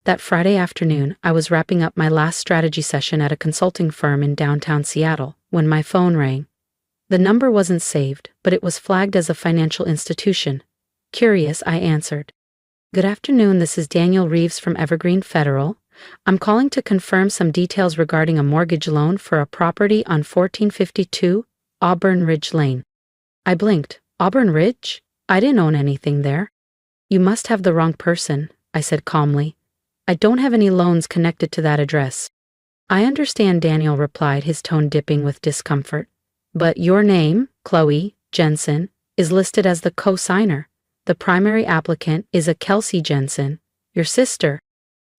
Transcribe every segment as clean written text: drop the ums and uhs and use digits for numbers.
That Friday afternoon, I was wrapping up my last strategy session at a consulting firm in downtown Seattle when my phone rang. The number wasn't saved, but it was flagged as a financial institution. Curious, I answered. "Good afternoon, this is Daniel Reeves from Evergreen Federal. I'm calling to confirm some details regarding a mortgage loan for a property on 1452 Auburn Ridge Lane." I blinked. Auburn Ridge? I didn't own anything there. "You must have the wrong person," I said calmly. "I don't have any loans connected to that address." "I understand," Daniel replied, his tone dipping with discomfort. "But your name, Chloe Jensen, is listed as the co-signer. The primary applicant is a Kelsey Jensen, your sister."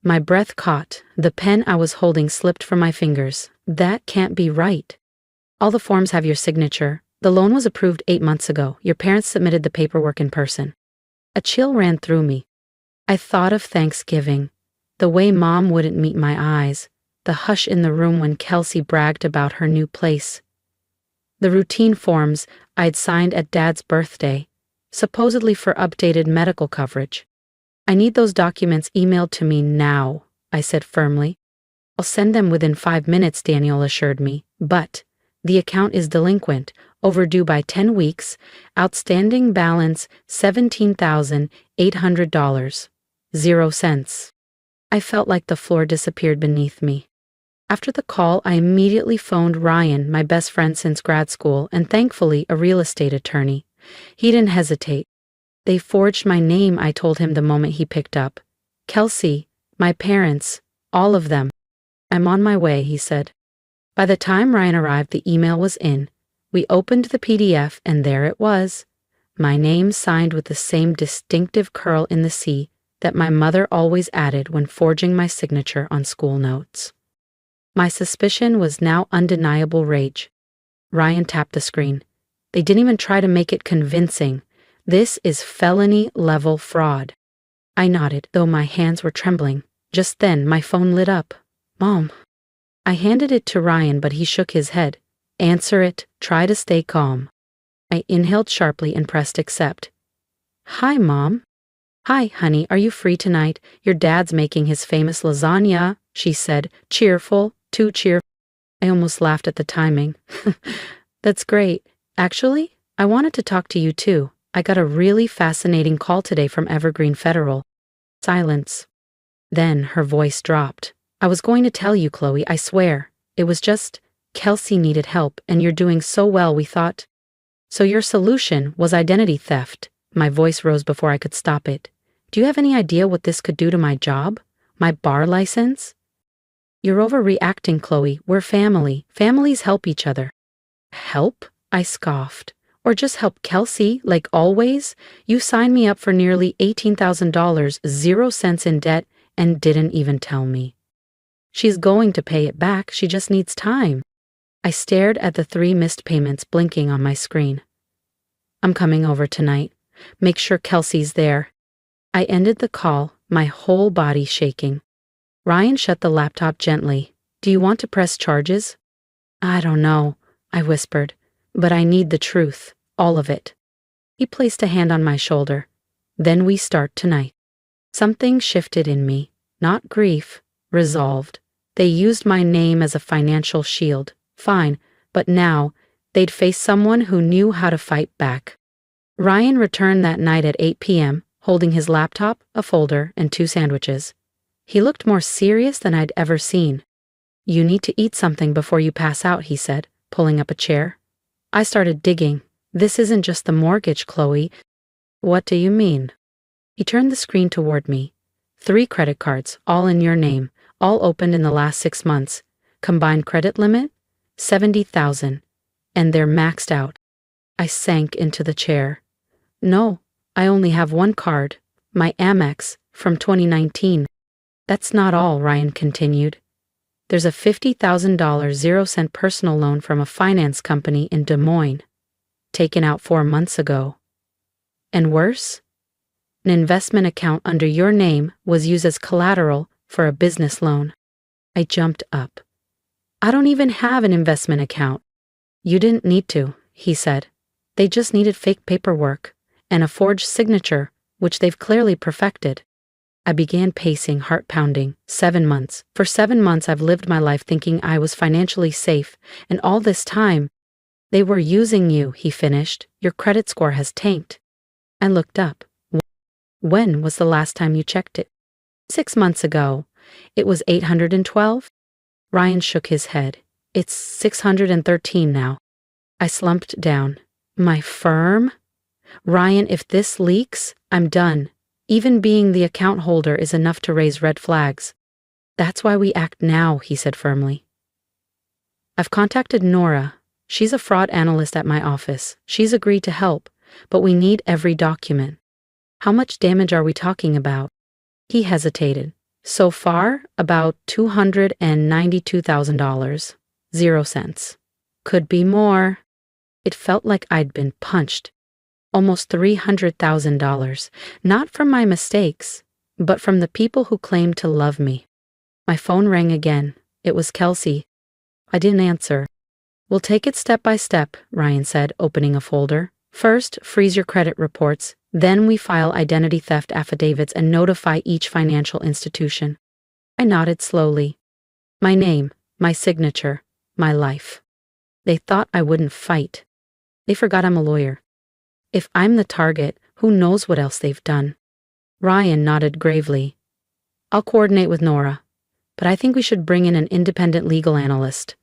My breath caught. The pen I was holding slipped from my fingers. "That can't be right. All the forms have your signature. The loan was approved 8 months ago. Your parents submitted the paperwork in person." A chill ran through me. I thought of Thanksgiving. The way Mom wouldn't meet my eyes. The hush in the room when Kelsey bragged about her new place. The routine forms I'd signed at Dad's birthday, supposedly for updated medical coverage. "I need those documents emailed to me now," I said firmly. "I'll send them within 5 minutes," Daniel assured me. "But the account is delinquent, overdue by 10 weeks, outstanding balance $17,800, 0 cents. I felt like the floor disappeared beneath me. After the call, I immediately phoned Ryan, my best friend since grad school, and thankfully a real estate attorney. He didn't hesitate. "They forged my name," I told him the moment he picked up. "Kelsey, my parents, all of them." "I'm on my way," he said. By the time Ryan arrived, the email was in. We opened the PDF, and there it was. My name signed with the same distinctive curl in the C that my mother always added when forging my signature on school notes. My suspicion was now undeniable rage. Ryan tapped the screen. "They didn't even try to make it convincing. This is felony-level fraud." I nodded, though my hands were trembling. Just then, my phone lit up. "Mom." I handed it to Ryan, but he shook his head. "Answer it. Try to stay calm." I inhaled sharply and pressed accept. "Hi, Mom." "Hi, honey, are you free tonight? Your dad's making his famous lasagna," she said, cheerful, too cheerful. I almost laughed at the timing. "That's great. Actually, I wanted to talk to you too. I got a really fascinating call today from Evergreen Federal." Silence. Then her voice dropped. "I was going to tell you, Chloe, I swear. It was just, Kelsey needed help, and you're doing so well, we thought." "So your solution was identity theft." My voice rose before I could stop it. "Do you have any idea what this could do to my job? My bar license?" "You're overreacting, Chloe. We're family. Families help each other." "Help?" I scoffed. "Or just help Kelsey, like always? You signed me up for nearly $18,000, 0 cents in debt, and didn't even tell me." "She's going to pay it back. She just needs time." I stared at the 3 missed payments blinking on my screen. "I'm coming over tonight. Make sure Kelsey's there." I ended the call, my whole body shaking. Ryan shut the laptop gently. "Do you want to press charges?" "I don't know," I whispered, "but I need the truth. All of it." He placed a hand on my shoulder. "Then we start tonight." Something shifted in me. Not grief, resolved. They used my name as a financial shield. Fine, but now they'd face someone who knew how to fight back. Ryan returned that night at 8 p.m., holding his laptop, a folder, and 2 sandwiches. He looked more serious than I'd ever seen. "You need to eat something before you pass out," he said, pulling up a chair. I started digging. "This isn't just the mortgage, Chloe." "What do you mean?" He turned the screen toward me. 3 credit cards, all in your name, all opened in the last 6 months. Combined credit limit? 70,000. And they're maxed out. I sank into the chair. "No, I only have 1 card, my Amex, from 2019. "That's not all," Ryan continued. "There's a $50,000 0-cent personal loan from a finance company in Des Moines, taken out 4 months ago. And worse? An investment account under your name was used as collateral for a business loan." I jumped up. "I don't even have an investment account." "You didn't need to," he said. "They just needed fake paperwork and a forged signature, which they've clearly perfected." I began pacing, heart pounding. 7 months. For 7 months I've lived my life thinking I was financially safe, and all this time, they were using you, he finished. Your credit score has tanked. I looked up. When was the last time you checked it? 6 months ago. It was 812? Ryan shook his head. It's 613 now. I slumped down. My firm? Ryan, if this leaks, I'm done. Even being the account holder is enough to raise red flags. That's why we act now, he said firmly. I've contacted Nora. She's a fraud analyst at my office. She's agreed to help, but we need every document. How much damage are we talking about? He hesitated. So far, about $292,000. 0 cents. Could be more. It felt like I'd been punched. Almost $300,000. Not from my mistakes, but from the people who claimed to love me. My phone rang again. It was Kelsey. I didn't answer. We'll take it step by step, Ryan said, opening a folder. First, freeze your credit reports. Then we file identity theft affidavits and notify each financial institution. I nodded slowly. My name, my signature, my life. They thought I wouldn't fight. They forgot I'm a lawyer. If I'm the target, who knows what else they've done? Ryan nodded gravely. I'll coordinate with Nora, but I think we should bring in an independent legal analyst.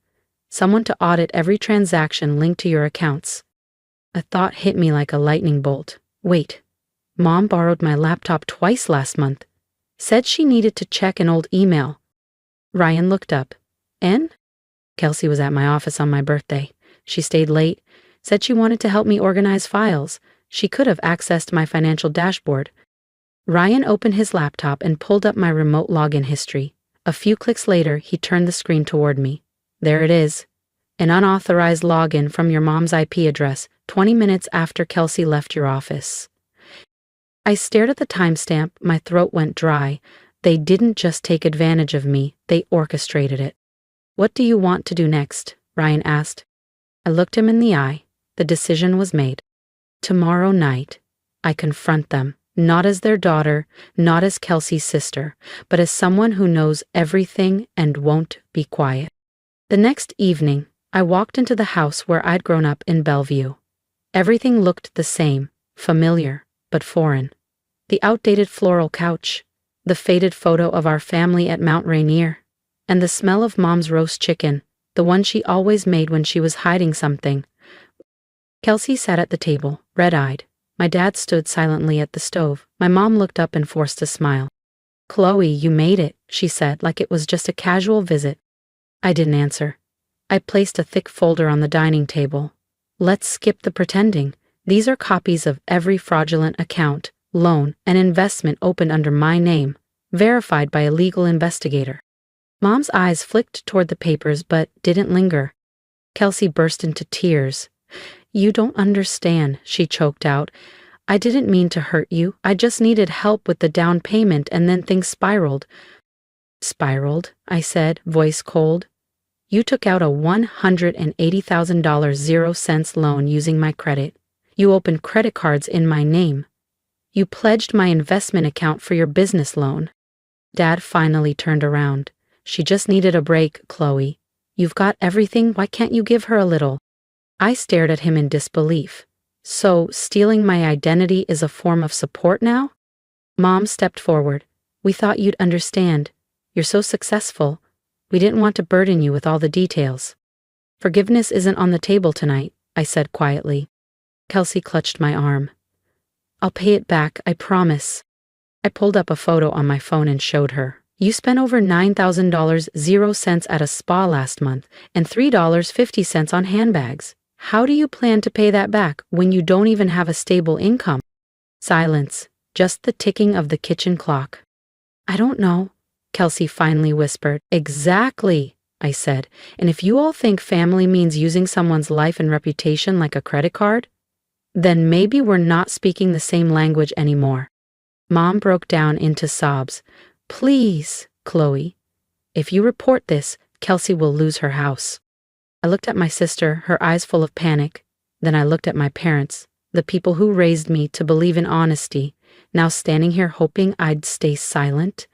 Someone to audit every transaction linked to your accounts. A thought hit me like a lightning bolt. Wait, Mom borrowed my laptop twice last month. Said she needed to check an old email. Ryan looked up. And? Kelsey was at my office on my birthday. She stayed late, said she wanted to help me organize files. She could have accessed my financial dashboard. Ryan opened his laptop and pulled up my remote login history. A few clicks later, he turned the screen toward me. There it is. An unauthorized login from your mom's IP address, 20 minutes after Kelsey left your office. I stared at the timestamp, my throat went dry. They didn't just take advantage of me, they orchestrated it. What do you want to do next? Ryan asked. I looked him in the eye. The decision was made. Tomorrow night, I confront them, not as their daughter, not as Kelsey's sister, but as someone who knows everything and won't be quiet. The next evening, I walked into the house where I'd grown up in Bellevue. Everything looked the same, familiar, but foreign. The outdated floral couch, the faded photo of our family at Mount Rainier, and the smell of Mom's roast chicken, the one she always made when she was hiding something. Kelsey sat at the table, red-eyed. My dad stood silently at the stove. My mom looked up and forced a smile. Chloe, you made it, she said, like it was just a casual visit. I didn't answer. I placed a thick folder on the dining table. Let's skip the pretending. These are copies of every fraudulent account, loan, and investment opened under my name, verified by a legal investigator. Mom's eyes flicked toward the papers but didn't linger. Kelsey burst into tears. You don't understand, she choked out. I didn't mean to hurt you. I just needed help with the down payment and then things spiraled. Spiraled, I said, voice cold. You took out a $180,000 0 cents loan using my credit. You opened credit cards in my name. You pledged my investment account for your business loan. Dad finally turned around. She just needed a break, Chloe. You've got everything, why can't you give her a little? I stared at him in disbelief. So, stealing my identity is a form of support now? Mom stepped forward. We thought you'd understand. You're so successful. We didn't want to burden you with all the details. Forgiveness isn't on the table tonight, I said quietly. Kelsey clutched my arm. I'll pay it back, I promise. I pulled up a photo on my phone and showed her. You spent over $9,000 0 cents at a spa last month and $3.50 on handbags. How do you plan to pay that back when you don't even have a stable income? Silence, just the ticking of the kitchen clock. I don't know, Kelsey finally whispered. Exactly, I said. And if you all think family means using someone's life and reputation like a credit card, then maybe we're not speaking the same language anymore. Mom broke down into sobs. Please, Chloe. If you report this, Kelsey will lose her house. I looked at my sister, her eyes full of panic. Then I looked at my parents, the people who raised me to believe in honesty, now standing here hoping I'd stay silent?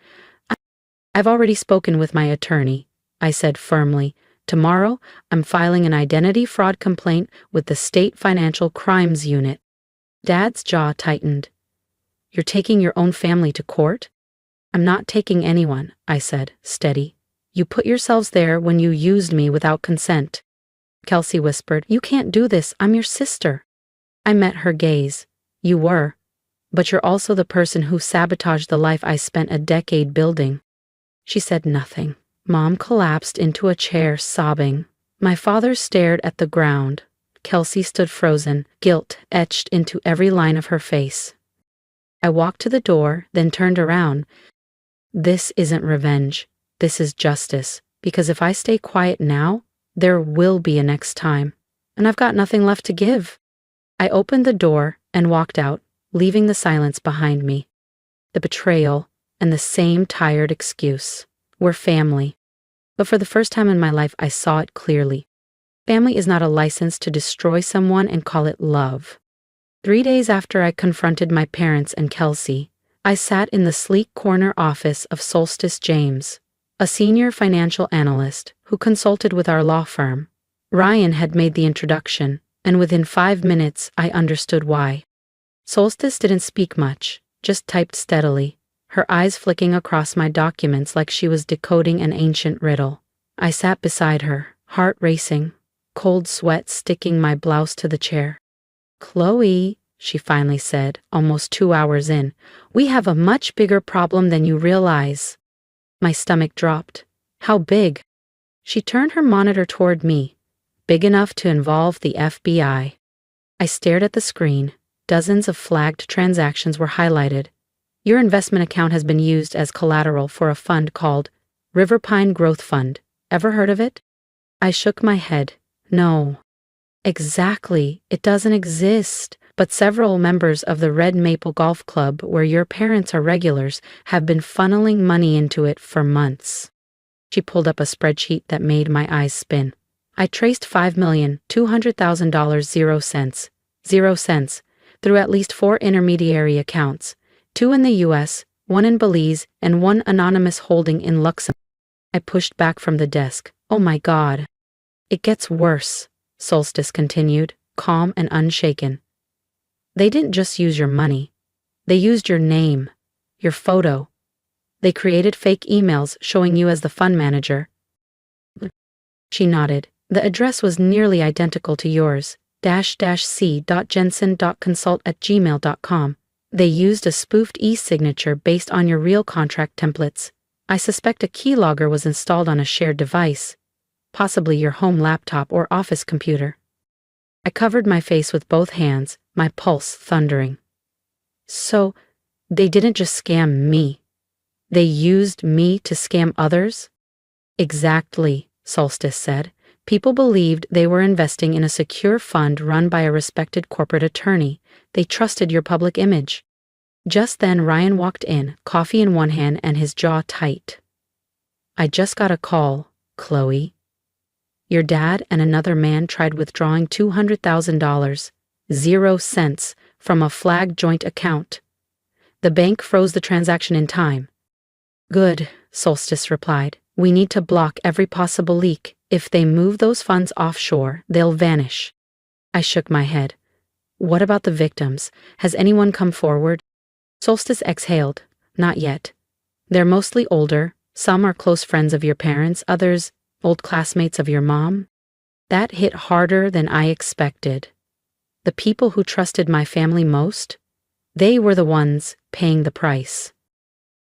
I've already spoken with my attorney, I said firmly. Tomorrow, I'm filing an identity fraud complaint with the State Financial Crimes Unit. Dad's jaw tightened. You're taking your own family to court? I'm not taking anyone, I said, steady. You put yourselves there when you used me without consent. Kelsey whispered, You can't do this, I'm your sister. I met her gaze. You were. But you're also the person who sabotaged the life I spent a decade building. She said nothing. Mom collapsed into a chair, sobbing. My father stared at the ground. Kelsey stood frozen, guilt etched into every line of her face. I walked to the door, then turned around. This isn't revenge. This is justice. Because if I stay quiet now, there will be a next time. And I've got nothing left to give. I opened the door and walked out, leaving the silence behind me. The betrayal and the same tired excuse. We're family. But for the first time in my life, I saw it clearly. Family is not a license to destroy someone and call it love. 3 days after I confronted my parents and Kelsey, I sat in the sleek corner office of Solstice James, a senior financial analyst who consulted with our law firm. Ryan had made the introduction, and within 5 minutes I understood why. Solstice didn't speak much, just typed steadily, her eyes flicking across my documents like she was decoding an ancient riddle. I sat beside her, heart racing, cold sweat sticking my blouse to the chair. Chloe, she finally said, almost 2 hours in, we have a much bigger problem than you realize. My stomach dropped. How big? She turned her monitor toward me. Big enough to involve the FBI. I stared at the screen. Dozens of flagged transactions were highlighted. Your investment account has been used as collateral for a fund called Riverpine Growth Fund. Ever heard of it? I shook my head. No. Exactly. It doesn't exist. But several members of the Red Maple Golf Club, where your parents are regulars, have been funneling money into it for months. She pulled up a spreadsheet that made my eyes spin. I traced $5,200,000 0 cents, through at least 4 intermediary accounts, 2 in the U.S., 1 in Belize, and 1 anonymous holding in Luxembourg. I pushed back from the desk. Oh my God. It gets worse, Solstice continued, calm and unshaken. They didn't just use your money. They used your name, your photo. They created fake emails showing you as the fund manager. She nodded. The address was nearly identical to yours, --c.jensen.consult@gmail.com. They used a spoofed e-signature based on your real contract templates. I suspect a keylogger was installed on a shared device, possibly your home laptop or office computer. I covered my face with both hands, my pulse thundering. So, they didn't just scam me. They used me to scam others? Exactly, Solstice said. People believed they were investing in a secure fund run by a respected corporate attorney. They trusted your public image. Just then Ryan walked in, coffee in one hand and his jaw tight. I just got a call, Chloe. Your dad and another man tried withdrawing $200,000, 0 cents, from a flagged joint account. The bank froze the transaction in time. Good, Solstice replied. We need to block every possible leak. If they move those funds offshore, they'll vanish. I shook my head. What about the victims? Has anyone come forward? Solstice exhaled. Not yet. They're mostly older. Some are close friends of your parents, others old classmates of your mom. That hit harder than I expected. The people who trusted my family most, they were the ones paying the price.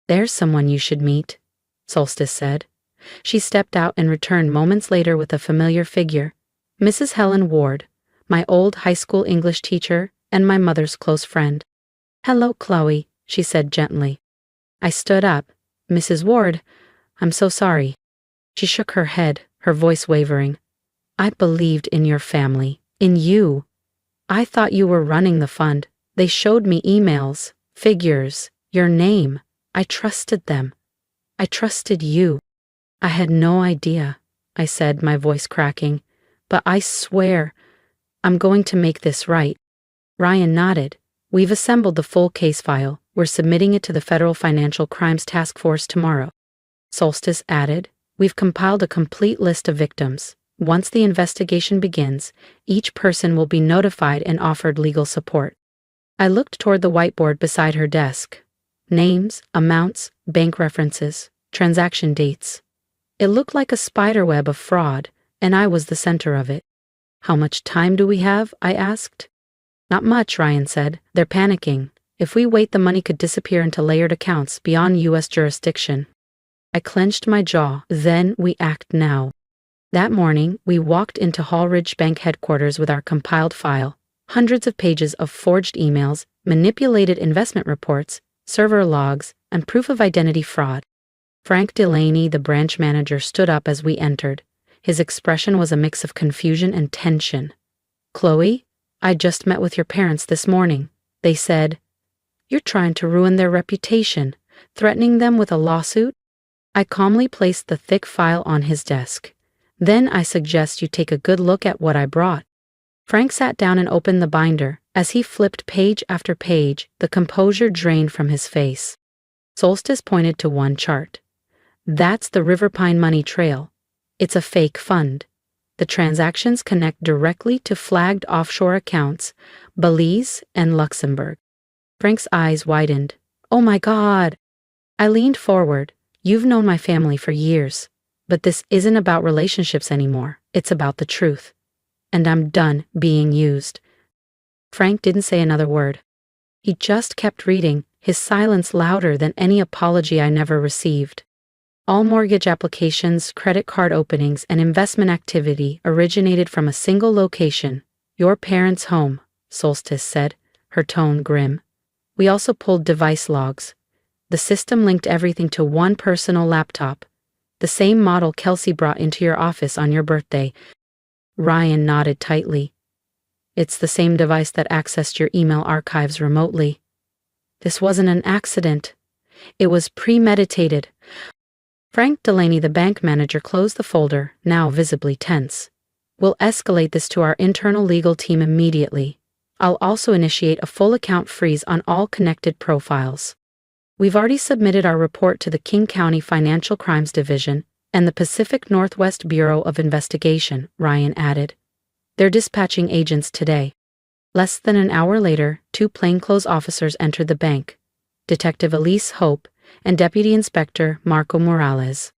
There's someone you should meet, Solstice said. She stepped out and returned moments later with a familiar figure, Mrs. Helen Ward, my old high school English teacher and my mother's close friend. Hello, Chloe, she said gently. I stood up. Mrs. Ward, I'm so sorry. She shook her head, her voice wavering. I believed in your family, in you. I thought you were running the fund. They showed me emails, figures, your name. I trusted them. I trusted you. I had no idea, I said, my voice cracking. But I swear, I'm going to make this right. Ryan nodded. We've assembled the full case file. We're submitting it to the Federal Financial Crimes Task Force tomorrow. Solstice added, we've compiled a complete list of victims. Once the investigation begins, each person will be notified and offered legal support. I looked toward the whiteboard beside her desk. Names, amounts, bank references, transaction dates. It looked like a spiderweb of fraud, and I was the center of it. How much time do we have? I asked. Not much, Ryan said. They're panicking. If we wait, the money could disappear into layered accounts beyond U.S. jurisdiction. I clenched my jaw. Then we act now. That morning, we walked into Hallridge Bank headquarters with our compiled file, hundreds of pages of forged emails, manipulated investment reports, server logs, and proof of identity fraud. Frank Delaney, the branch manager, stood up as we entered. His expression was a mix of confusion and tension. Chloe, I just met with your parents this morning. They said, you're trying to ruin their reputation, threatening them with a lawsuit? I calmly placed the thick file on his desk. Then I suggest you take a good look at what I brought. Frank sat down and opened the binder. As he flipped page after page, the composure drained from his face. Solstice pointed to one chart. That's the Riverpine Money Trail. It's a fake fund. The transactions connect directly to flagged offshore accounts, Belize and Luxembourg. Frank's eyes widened. Oh my God! I leaned forward. You've known my family for years. But this isn't about relationships anymore. It's about the truth. And I'm done being used. Frank didn't say another word. He just kept reading, his silence louder than any apology I never received. All mortgage applications, credit card openings, and investment activity originated from a single location, your parents' home, Solstice said, her tone grim. We also pulled device logs. The system linked everything to one personal laptop. The same model Kelsey brought into your office on your birthday. Ryan nodded tightly. It's the same device that accessed your email archives remotely. This wasn't an accident. It was premeditated. Frank Delaney, the bank manager, closed the folder, now visibly tense. We'll escalate this to our internal legal team immediately. I'll also initiate a full account freeze on all connected profiles. We've already submitted our report to the King County Financial Crimes Division and the Pacific Northwest Bureau of Investigation, Ryan added. They're dispatching agents today. Less than an hour later, 2 plainclothes officers entered the bank, Detective Elise Hope and Deputy Inspector Marco Morales.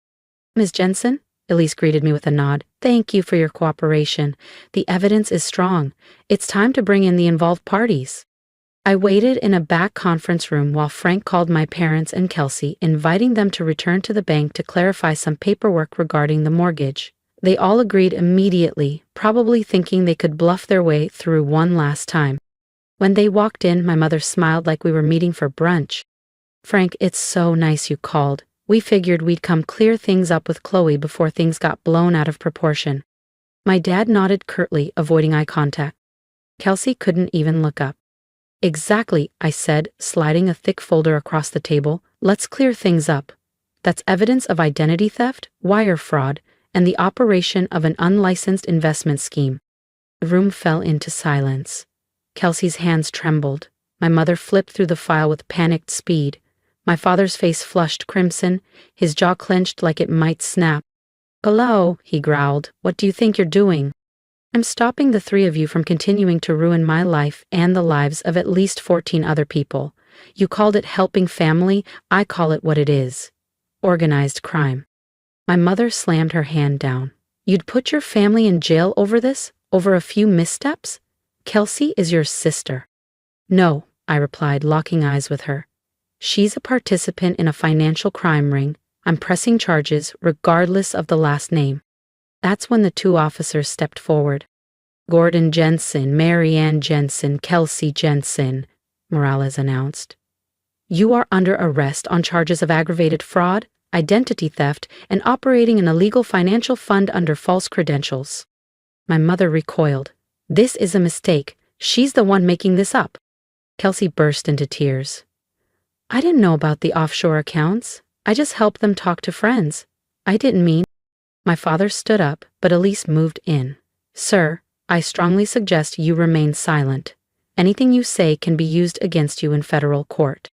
Ms. Jensen? Elise greeted me with a nod. Thank you for your cooperation. The evidence is strong. It's time to bring in the involved parties. I waited in a back conference room while Frank called my parents and Kelsey, inviting them to return to the bank to clarify some paperwork regarding the mortgage. They all agreed immediately, probably thinking they could bluff their way through one last time. When they walked in, my mother smiled like we were meeting for brunch. Frank, it's so nice you called. We figured we'd come clear things up with Chloe before things got blown out of proportion. My dad nodded curtly, avoiding eye contact. Kelsey couldn't even look up. Exactly, I said, sliding a thick folder across the table. Let's clear things up. That's evidence of identity theft, wire fraud, and the operation of an unlicensed investment scheme. The room fell into silence. Kelsey's hands trembled. My mother flipped through the file with panicked speed. My father's face flushed crimson, his jaw clenched like it might snap. Hello, he growled. What do you think you're doing? I'm stopping the 3 of you from continuing to ruin my life and the lives of at least 14 other people. You called it helping family, I call it what it is. Organized crime. My mother slammed her hand down. You'd put your family in jail over this? Over a few missteps? Kelsey is your sister. No, I replied, locking eyes with her. She's a participant in a financial crime ring. I'm pressing charges regardless of the last name. That's when the 2 officers stepped forward. Gordon Jensen, Mary Ann Jensen, Kelsey Jensen, Morales announced. You are under arrest on charges of aggravated fraud, identity theft, and operating an illegal financial fund under false credentials. My mother recoiled. This is a mistake. She's the one making this up. Kelsey burst into tears. I didn't know about the offshore accounts. I just helped them talk to friends. I didn't mean. My father stood up, but Elise moved in. Sir, I strongly suggest you remain silent. Anything you say can be used against you in federal court.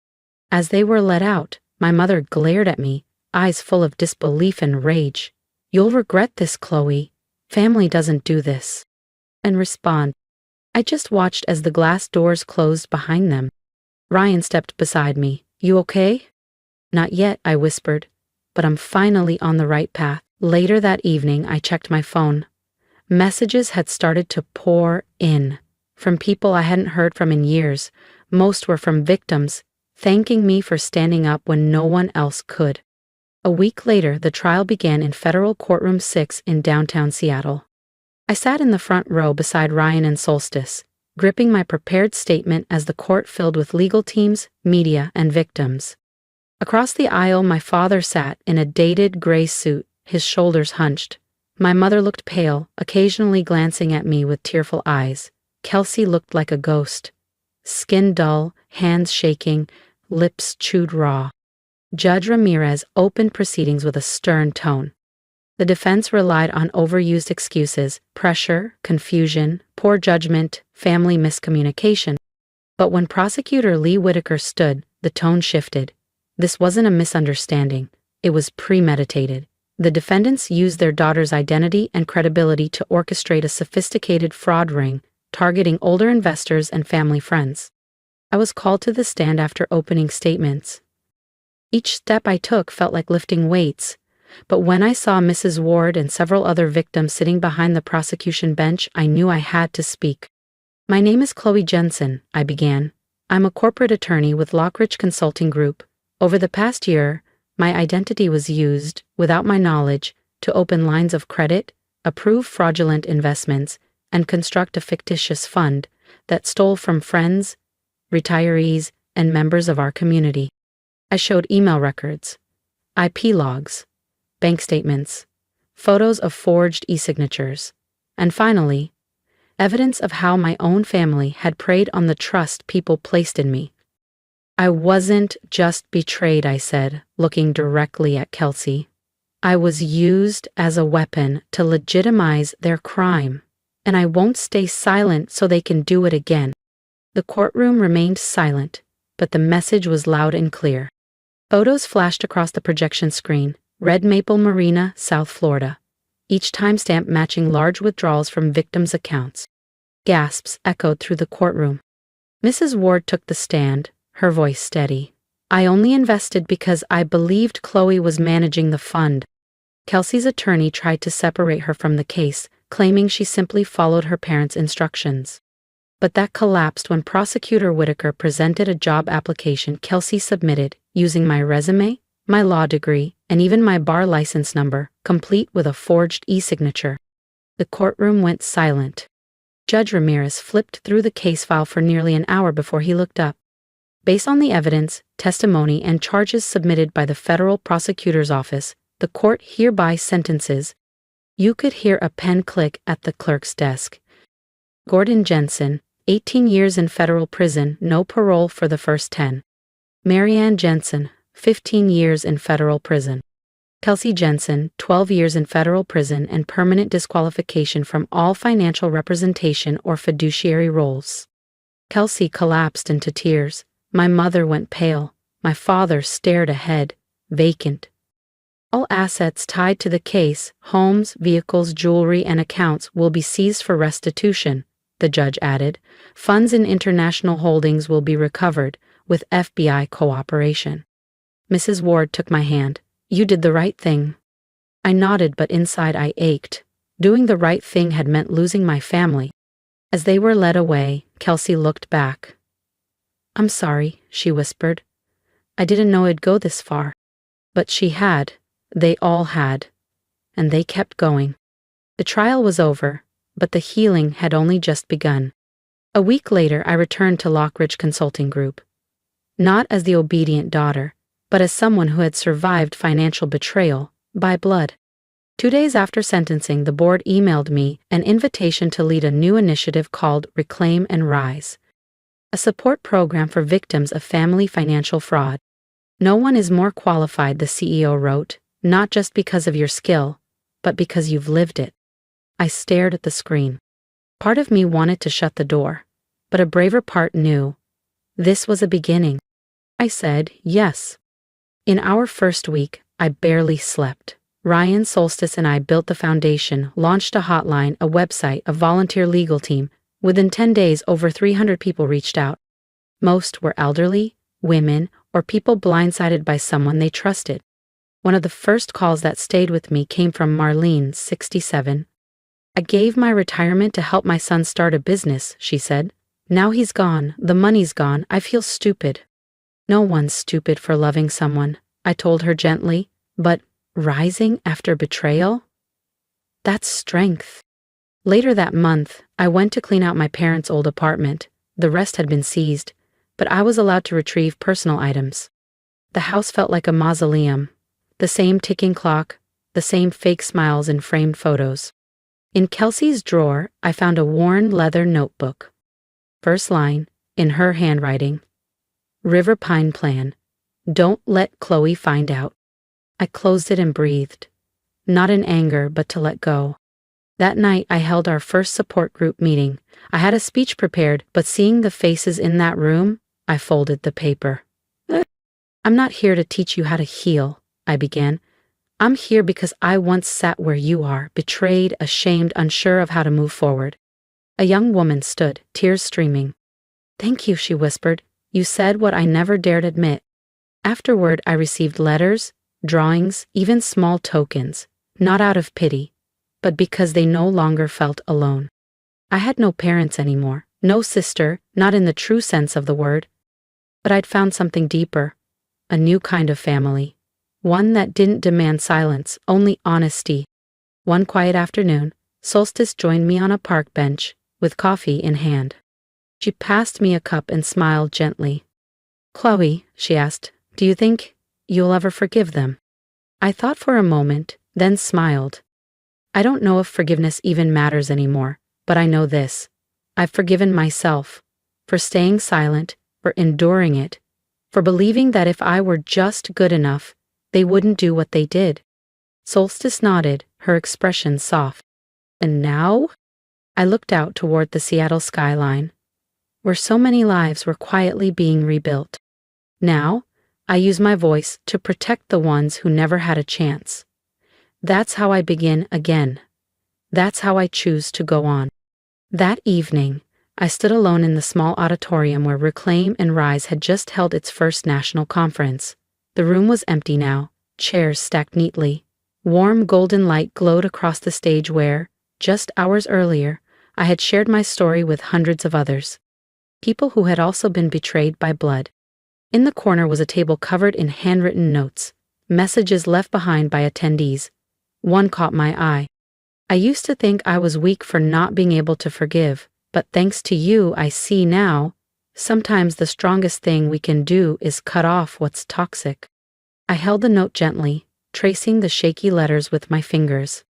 As they were let out, my mother glared at me, eyes full of disbelief and rage. "You'll regret this, Chloe. Family doesn't do this." And respond. I just watched as the glass doors closed behind them. Ryan stepped beside me. "You okay?" "Not yet," I whispered, "but I'm finally on the right path." Later that evening, I checked my phone. Messages had started to pour in from people I hadn't heard from in years. Most were from victims, thanking me for standing up when no one else could. A week later, the trial began in Federal Courtroom 6 in downtown Seattle. I sat in the front row beside Ryan and Solstice, gripping my prepared statement as the court filled with legal teams, media, and victims. Across the aisle, my father sat in a dated gray suit, his shoulders hunched. My mother looked pale, occasionally glancing at me with tearful eyes. Kelsey looked like a ghost. Skin dull, hands shaking, lips chewed raw. Judge Ramirez opened proceedings with a stern tone. The defense relied on overused excuses, pressure, confusion, poor judgment, family miscommunication. But when prosecutor Lee Whitaker stood, the tone shifted. This wasn't a misunderstanding. It was premeditated. The defendants used their daughter's identity and credibility to orchestrate a sophisticated fraud ring, targeting older investors and family friends. I was called to the stand after opening statements. Each step I took felt like lifting weights, but when I saw Mrs. Ward and several other victims sitting behind the prosecution bench, I knew I had to speak. "My name is Chloe Jensen," I began. "I'm a corporate attorney with Lockridge Consulting Group. Over the past year, my identity was used, without my knowledge, to open lines of credit, approve fraudulent investments, and construct a fictitious fund that stole from friends, retirees, and members of our community. I showed email records, IP logs, bank statements, photos of forged e-signatures, and finally, evidence of how my own family had preyed on the trust people placed in me." "I wasn't just betrayed," I said, looking directly at Kelsey. "I was used as a weapon to legitimize their crime, and I won't stay silent so they can do it again." The courtroom remained silent, but the message was loud and clear. Photos flashed across the projection screen. Red Maple Marina, South Florida. Each timestamp matching large withdrawals from victims' accounts. Gasps echoed through the courtroom. Mrs. Ward took the stand, her voice steady. "I only invested because I believed Chloe was managing the fund." Kelsey's attorney tried to separate her from the case, claiming she simply followed her parents' instructions. But that collapsed when Prosecutor Whitaker presented a job application Kelsey submitted, using my resume, my law degree, and even my bar license number, complete with a forged e-signature. The courtroom went silent. Judge Ramirez flipped through the case file for nearly an hour before he looked up. Based on the evidence, testimony, and charges submitted by the federal prosecutor's office, the court hereby sentences. You could hear a pen click at the clerk's desk. Gordon Jensen, 18 years in federal prison, no parole for the first 10. Marianne Jensen, 15 years in federal prison. Kelsey Jensen, 12 years in federal prison and permanent disqualification from all financial representation or fiduciary roles. Kelsey collapsed into tears. My mother went pale. My father stared ahead, vacant. All assets tied to the case, homes, vehicles, jewelry, and accounts will be seized for restitution, the judge added. Funds in international holdings will be recovered, with FBI cooperation. Mrs. Ward took my hand. "You did the right thing." I nodded, but inside I ached. Doing the right thing had meant losing my family. As they were led away, Kelsey looked back. "I'm sorry," she whispered. "I didn't know it'd go this far." But she had. They all had. And they kept going. The trial was over, but the healing had only just begun. A week later, I returned to Lockridge Consulting Group. Not as the obedient daughter, but as someone who had survived financial betrayal, by blood. 2 days after sentencing, the board emailed me an invitation to lead a new initiative called Reclaim and Rise, a support program for victims of family financial fraud. "No one is more qualified," the CEO wrote, "not just because of your skill, but because you've lived it." I stared at the screen. Part of me wanted to shut the door, but a braver part knew. This was a beginning. I said yes. In our first week, I barely slept. Ryan, Solstice, and I built the foundation, launched a hotline, a website, a volunteer legal team. Within 10 days, over 300 people reached out. Most were elderly, women, or people blindsided by someone they trusted. One of the first calls that stayed with me came from Marlene, 67. I gave my retirement to help my son start a business, she said. Now he's gone, the money's gone, I feel stupid. No one's stupid for loving someone, I told her gently, but rising after betrayal? That's strength. Later that month, I went to clean out my parents' old apartment. The rest had been seized, but I was allowed to retrieve personal items. The house felt like a mausoleum. The same ticking clock, the same fake smiles and framed photos. In Kelsey's drawer, I found a worn leather notebook. First line, in her handwriting. River Pine Plan. Don't let Chloe find out. I closed it and breathed. Not in anger, but to let go. That night, I held our first support group meeting. I had a speech prepared, but seeing the faces in that room, I folded the paper. I'm not here to teach you how to heal, I began. I'm here because I once sat where you are, betrayed, ashamed, unsure of how to move forward. A young woman stood, tears streaming. Thank you, she whispered. You said what I never dared admit. Afterward, I received letters, drawings, even small tokens, not out of pity, but because they no longer felt alone. I had no parents anymore, no sister, not in the true sense of the word. But I'd found something deeper, a new kind of family, one that didn't demand silence, only honesty. One quiet afternoon, Solstice joined me on a park bench, with coffee in hand. She passed me a cup and smiled gently. Chloe, she asked, do you think you'll ever forgive them? I thought for a moment, then smiled. I don't know if forgiveness even matters anymore, but I know this. I've forgiven myself for staying silent, for enduring it, for believing that if I were just good enough, they wouldn't do what they did. Solstice nodded, her expression soft. And now? I looked out toward the Seattle skyline, where so many lives were quietly being rebuilt. Now, I use my voice to protect the ones who never had a chance. That's how I begin again. That's how I choose to go on. That evening, I stood alone in the small auditorium where Reclaim and Rise had just held its first national conference. The room was empty now, chairs stacked neatly. Warm golden light glowed across the stage where, just hours earlier, I had shared my story with hundreds of others. People who had also been betrayed by blood. In the corner was a table covered in handwritten notes, messages left behind by attendees. One caught my eye. I used to think I was weak for not being able to forgive, but thanks to you, I see now, sometimes the strongest thing we can do is cut off what's toxic. I held the note gently, tracing the shaky letters with my fingers.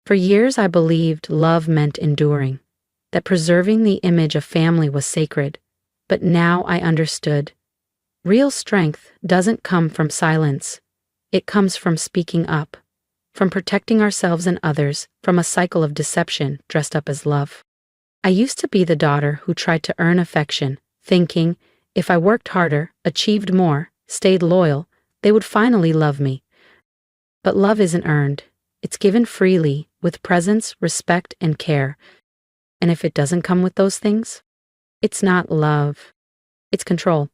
For years I believed love meant enduring, that preserving the image of family was sacred, but now I understood. Real strength doesn't come from silence. It comes from speaking up, from protecting ourselves and others from a cycle of deception dressed up as love. I used to be the daughter who tried to earn affection, thinking, if I worked harder, achieved more, stayed loyal, they would finally love me. But love isn't earned. It's given freely, with presence, respect, and care. And if it doesn't come with those things, it's not love. It's control.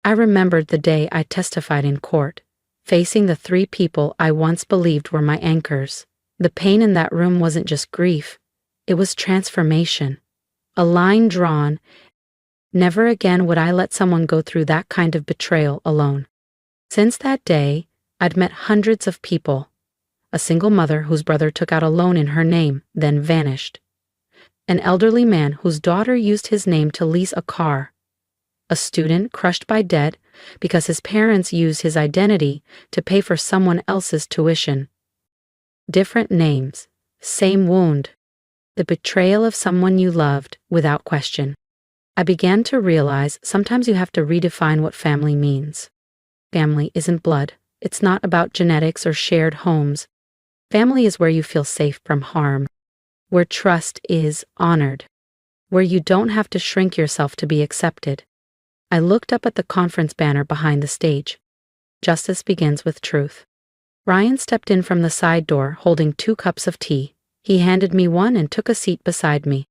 I remembered the day I testified in court, facing the 3 people I once believed were my anchors. The pain in that room wasn't just grief. It was transformation. A line drawn. Never again would I let someone go through that kind of betrayal alone. Since that day, I'd met hundreds of people. A single mother whose brother took out a loan in her name, then vanished. An elderly man whose daughter used his name to lease a car. A student crushed by debt because his parents used his identity to pay for someone else's tuition. Different names, same wound. The betrayal of someone you loved without question. I began to realize sometimes you have to redefine what family means. Family isn't blood. It's not about genetics or shared homes. Family is where you feel safe from harm, where trust is honored, where you don't have to shrink yourself to be accepted. I looked up at the conference banner behind the stage. Justice begins with truth. Ryan stepped in from the side door holding 2 cups of tea. He handed me one and took a seat beside me.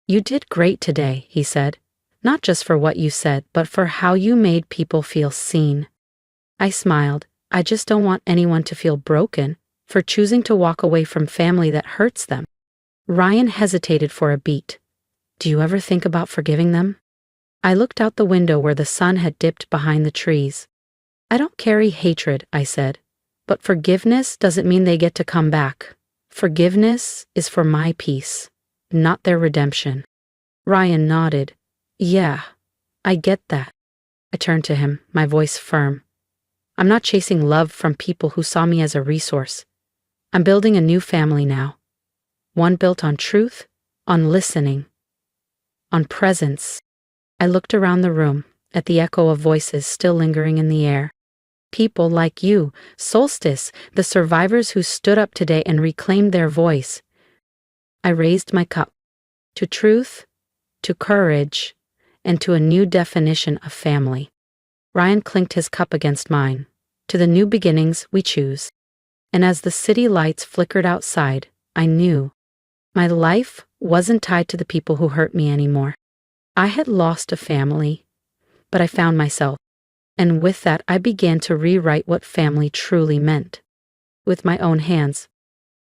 "You did great today," he said. "Not just for what you said, but for how you made people feel seen." I smiled. I just don't want anyone to feel broken for choosing to walk away from family that hurts them. Ryan hesitated for a beat. "Do you ever think about forgiving them?" I looked out the window where the sun had dipped behind the trees. "I don't carry hatred," I said. "But forgiveness doesn't mean they get to come back. Forgiveness is for my peace, not their redemption." Ryan nodded. "Yeah, I get that." I turned to him, my voice firm. "I'm not chasing love from people who saw me as a resource. I'm building a new family now. One built on truth, on listening, on presence." I looked around the room, at the echo of voices still lingering in the air. People like you, Solstice, the survivors who stood up today and reclaimed their voice. I raised my cup. To truth, to courage, and to a new definition of family. Ryan clinked his cup against mine. To the new beginnings we choose. And as the city lights flickered outside, I knew my life wasn't tied to the people who hurt me anymore. I had lost a family, but I found myself. And with that, I began to rewrite what family truly meant. With my own hands.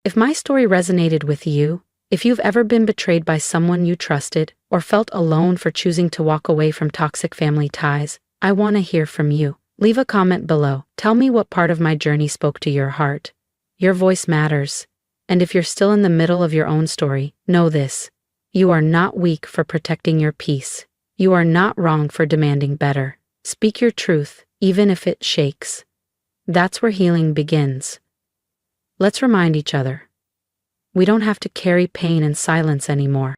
If my story resonated with you, if you've ever been betrayed by someone you trusted, or felt alone for choosing to walk away from toxic family ties, I want to hear from you. Leave a comment below. Tell me what part of my journey spoke to your heart. Your voice matters. And if you're still in the middle of your own story, know this. You are not weak for protecting your peace. You are not wrong for demanding better. Speak your truth, even if it shakes. That's where healing begins. Let's remind each other. We don't have to carry pain in silence anymore.